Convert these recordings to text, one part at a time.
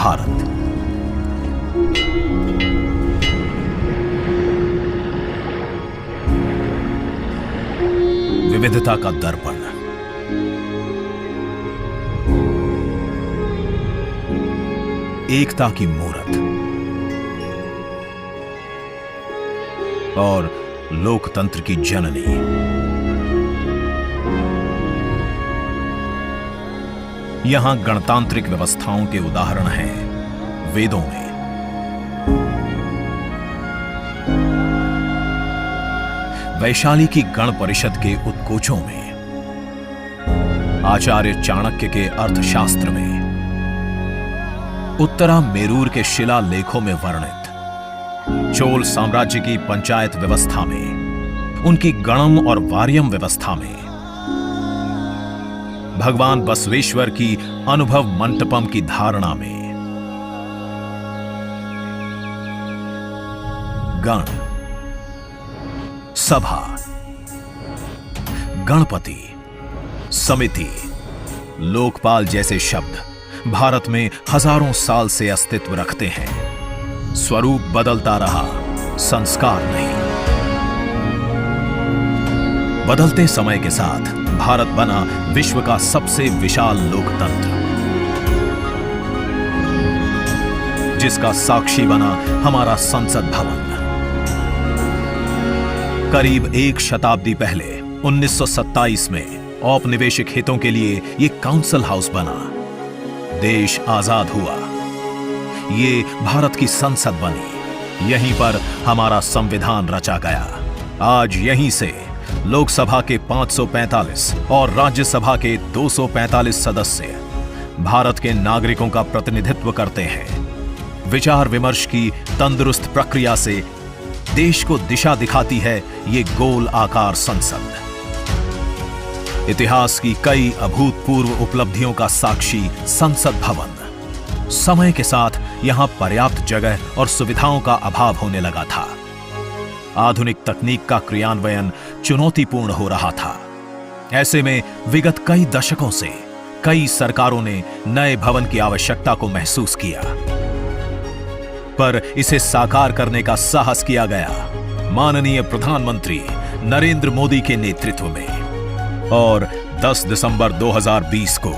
भारत। विविधता का दर्पण, एकता की मूरत और लोकतंत्र की जननी। यहां गणतांत्रिक व्यवस्थाओं के उदाहरण हैं वेदों में, वैशाली की गण परिषद के उत्कोचों में, आचार्य चाणक्य के अर्थशास्त्र में, उत्तरा मेरूर के शिलालेखों में वर्णित चोल साम्राज्य की पंचायत व्यवस्था में, उनकी गणम और वार्यम व्यवस्था में, भगवान बसवेश्वर की अनुभव मंटपम की धारणा में। गण, सभा, गणपति, समिति, लोकपाल जैसे शब्द भारत में हजारों साल से अस्तित्व रखते हैं। स्वरूप बदलता रहा, संस्कार नहीं। बदलते समय के साथ भारत बना विश्व का सबसे विशाल लोकतंत्र, जिसका साक्षी बना हमारा संसद भवन। करीब एक शताब्दी पहले 1927 में औपनिवेशिक हितों के लिए यह काउंसिल हाउस बना। देश आजाद हुआ, ये भारत की संसद बनी। यहीं पर हमारा संविधान रचा गया। आज यहीं से लोकसभा के 545 और राज्यसभा के 245 सदस्य भारत के नागरिकों का प्रतिनिधित्व करते हैं। विचार विमर्श की तंदुरुस्त प्रक्रिया से देश को दिशा दिखाती है ये गोल आकार संसद। इतिहास की कई अभूतपूर्व उपलब्धियों का साक्षी संसद भवन। समय के साथ यहां पर्याप्त जगह और सुविधाओं का अभाव होने लगा था। आधुनिक तकनीक का क्रियान्वयन चुनौतीपूर्ण हो रहा था। ऐसे में विगत कई दशकों से कई सरकारों ने नए भवन की आवश्यकता को महसूस किया, पर इसे साकार करने का साहस किया गया माननीय प्रधानमंत्री नरेंद्र मोदी के नेतृत्व में। और 10 दिसंबर 2020 को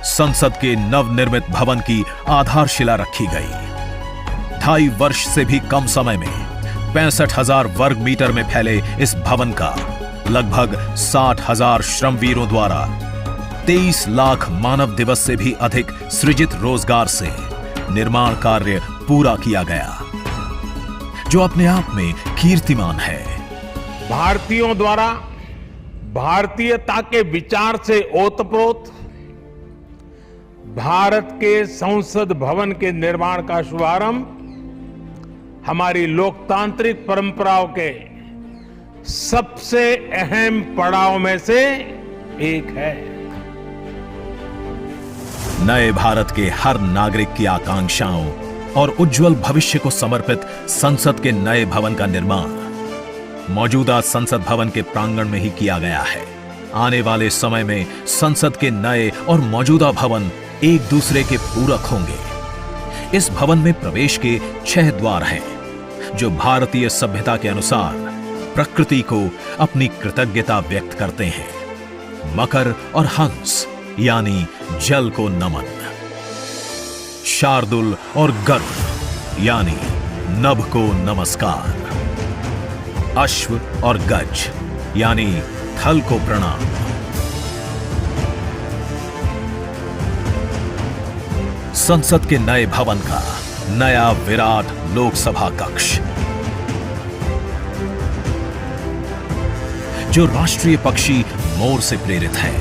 संसद के नवनिर्मित भवन की आधारशिला रखी गई। 2.5 वर्ष से भी कम समय में 65,000 वर्ग मीटर में फैले इस भवन का लगभग 60,000 श्रमवीरों द्वारा 23 लाख मानव दिवस से भी अधिक सृजित रोजगार से निर्माण कार्य पूरा किया गया, जो अपने आप में कीर्तिमान है। भारतीयों द्वारा भारतीयता के विचार से ओतप्रोत भारत के संसद भवन के निर्माण का शुभारंभ हमारी लोकतांत्रिक परंपराओं के सबसे अहम पड़ाव में से एक है। नए भारत के हर नागरिक की आकांक्षाओं और उज्जवल भविष्य को समर्पित संसद के नए भवन का निर्माण मौजूदा संसद भवन के प्रांगण में ही किया गया है। आने वाले समय में संसद के नए और मौजूदा भवन एक दूसरे के पूरक होंगे। इस भवन में प्रवेश के 6 द्वार हैं, जो भारतीय सभ्यता के अनुसार प्रकृति को अपनी कृतज्ञता व्यक्त करते हैं। मकर और हंस यानी जल को नमन, शार्दुल और गरुड़ यानी नभ को नमस्कार, अश्व और गज यानी थल को प्रणाम। संसद के नए भवन का नया विराट लोकसभा कक्ष, जो राष्ट्रीय पक्षी मोर से प्रेरित है।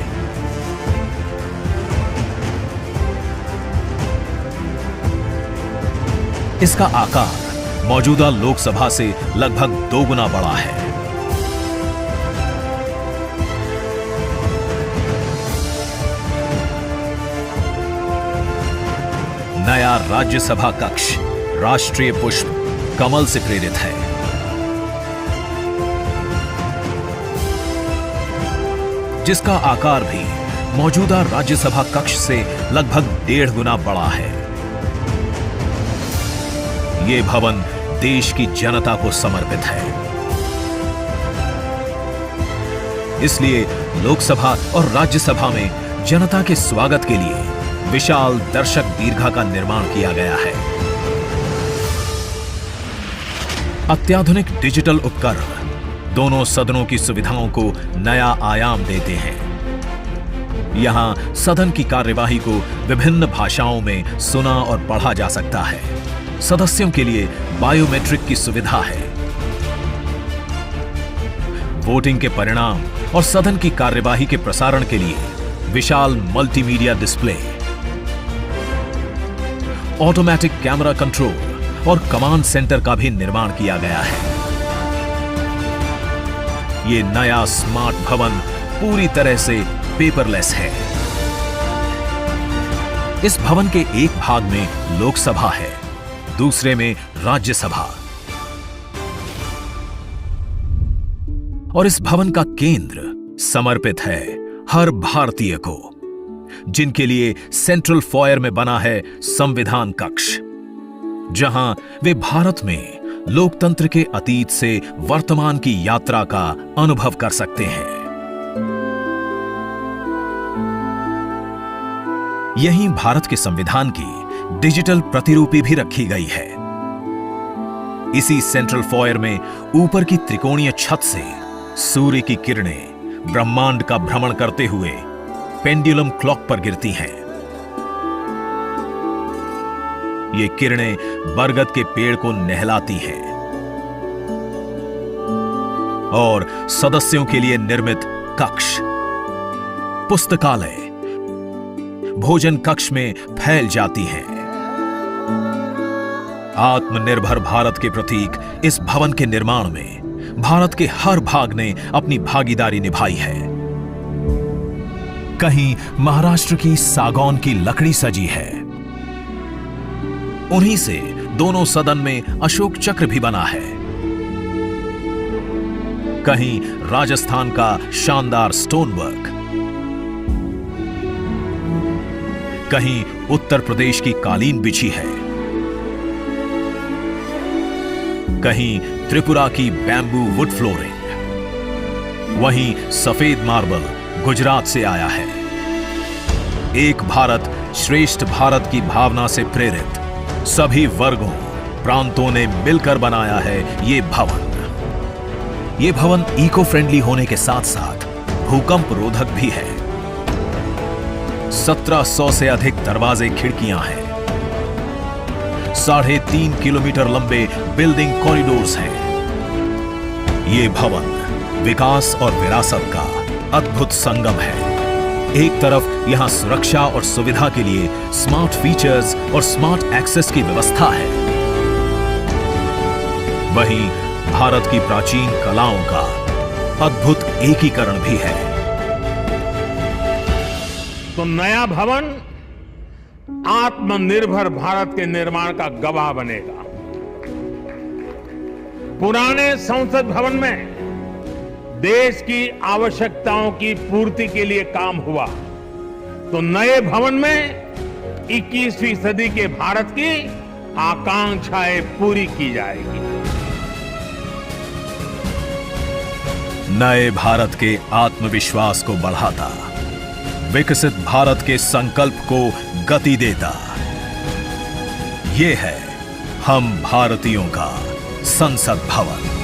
इसका आकार मौजूदा लोकसभा से लगभग 2 गुना बड़ा है। नया राज्यसभा कक्ष राष्ट्रीय पुष्प कमल से प्रेरित है। जिसका आकार भी मौजूदा राज्यसभा कक्ष से लगभग 1.5 गुना बड़ा है। ये भवन देश की जनता को समर्पित है। इसलिए लोकसभा और राज्यसभा में जनता के स्वागत के लिए विशाल दर्शक दीर्घा का निर्माण किया गया है। अत्याधुनिक डिजिटल उपकरण दोनों सदनों की सुविधाओं को नया आयाम देते हैं। यहां सदन की कार्यवाही को विभिन्न भाषाओं में सुना और पढ़ा जा सकता है। सदस्यों के लिए बायोमेट्रिक की सुविधा है। वोटिंग के परिणाम और सदन की कार्यवाही के प्रसारण के लिए विशाल multimedia display, automatic camera control और कमांड सेंटर का भी निर्माण किया गया है। यह नया स्मार्ट भवन पूरी तरह से पेपरलेस है। इस भवन के एक भाग में लोकसभा है, दूसरे में राज्यसभा। और इस भवन का केंद्र समर्पित है हर भारतीय को, जिनके लिए सेंट्रल फॉयर में बना है संविधान कक्ष, जहां वे भारत में लोकतंत्र के अतीत से वर्तमान की यात्रा का अनुभव कर सकते हैं। यहीं भारत के संविधान की डिजिटल प्रतिरूपी भी रखी गई है। इसी सेंट्रल फॉयर में ऊपर की त्रिकोणीय छत से सूर्य की किरणें ब्रह्मांड का भ्रमण करते हुए पेंडुलम क्लॉक पर गिरती हैं। ये किरणें बरगद के पेड़ को नहलाती हैं और सदस्यों के लिए निर्मित कक्ष, पुस्तकालय, भोजन कक्ष में फैल जाती हैं। आत्मनिर्भर भारत के प्रतीक इस भवन के निर्माण में भारत के हर भाग ने अपनी भागीदारी निभाई है। कहीं महाराष्ट्र की सागौन की लकड़ी सजी है, उन्हीं से दोनों सदन में अशोक चक्र भी बना है। कहीं राजस्थान का शानदार स्टोन वर्क, कहीं उत्तर प्रदेश की कालीन बिछी है, कहीं त्रिपुरा की बैम्बू वुड फ्लोरिंग, वहीं सफेद मार्बल गुजरात से आया है। एक भारत श्रेष्ठ भारत की भावना से प्रेरित सभी वर्गों, प्रांतों ने मिलकर बनाया है ये भवन। ये भवन इको फ्रेंडली होने के साथ साथ भूकंप रोधक भी है। 1700 से अधिक दरवाजे, खिड़कियां हैं। 3.5 किलोमीटर लंबे बिल्डिंग कॉरिडोर्स हैं। ये भवन विकास और विरासत का अद्भुत संगम है। एक तरफ यहां सुरक्षा और सुविधा के लिए स्मार्ट फीचर्स और स्मार्ट एक्सेस की व्यवस्था है, वहीं भारत की प्राचीन कलाओं का अद्भुत एकीकरण भी है। तो नया भवन आत्मनिर्भर भारत के निर्माण का गवाह बनेगा। पुराने संसद भवन में देश की आवश्यकताओं की पूर्ति के लिए काम हुआ, तो नए भवन में 21वीं सदी के भारत की आकांक्षाएं पूरी की जाएगी। नए भारत के आत्मविश्वास को बढ़ाता, विकसित भारत के संकल्प को गति देता, ये है हम भारतीयों का संसद भवन।